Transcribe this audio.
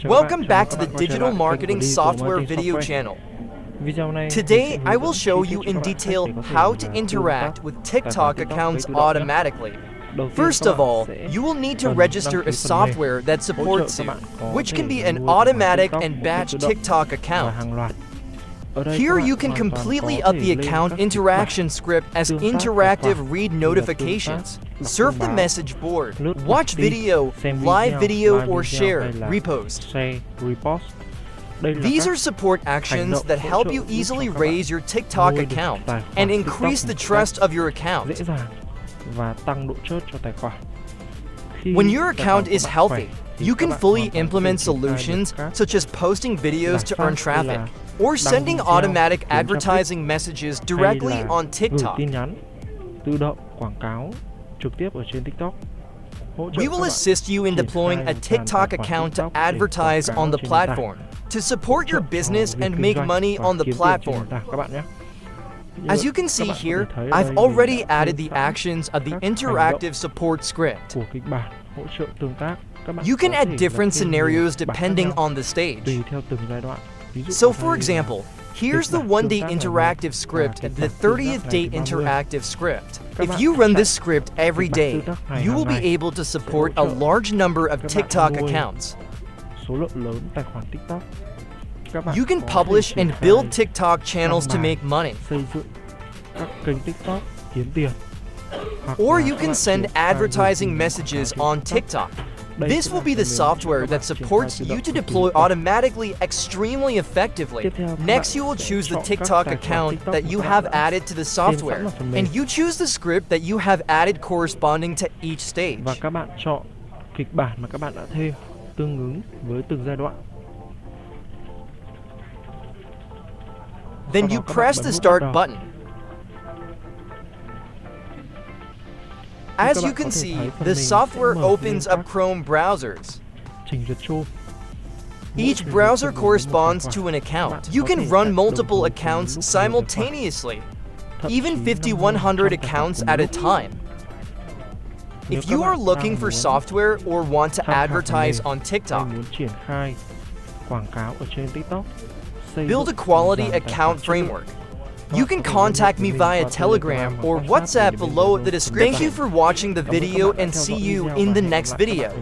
Welcome back to the Digital Marketing Software video channel. Today, I will show you in detail how to interact with TikTok accounts automatically. First of all, you will need to register a software that supports you, which can be an automatic and batch TikTok account. Here you can completely up the account interaction script as interactive read notifications, surf the message board, watch video, live video or share, repost. These are support actions that help you easily raise your TikTok account and increase the trust of your account. When your account is healthy, you can fully implement solutions such as posting videos to earn traffic or sending automatic advertising messages directly on TikTok. We will assist you in deploying a TikTok account to advertise on the platform, to support your business and make money on the platform. As you can see here, I've already added the actions of the interactive support script. You can add different scenarios depending on the stage. So for example, here's the 1-day interactive script and the 30th day interactive script. If you run this script every day, you will be able to support a large number of TikTok accounts. You can publish and build TikTok channels to make money. Or you can send advertising messages on TikTok. This will be the software that supports you to deploy automatically extremely effectively. Next, you will choose the TikTok account that you have added to the software, and you choose the script that you have added corresponding to each stage. Then you press the Start button. As you can see, the software opens up Chrome browsers. Each browser corresponds to an account. You can run multiple accounts simultaneously, even 5,100 accounts at a time. If you are looking for software or want to advertise on TikTok, build a quality account framework. You can contact me via Telegram or WhatsApp below the description. Thank you for watching the video and see you in the next video.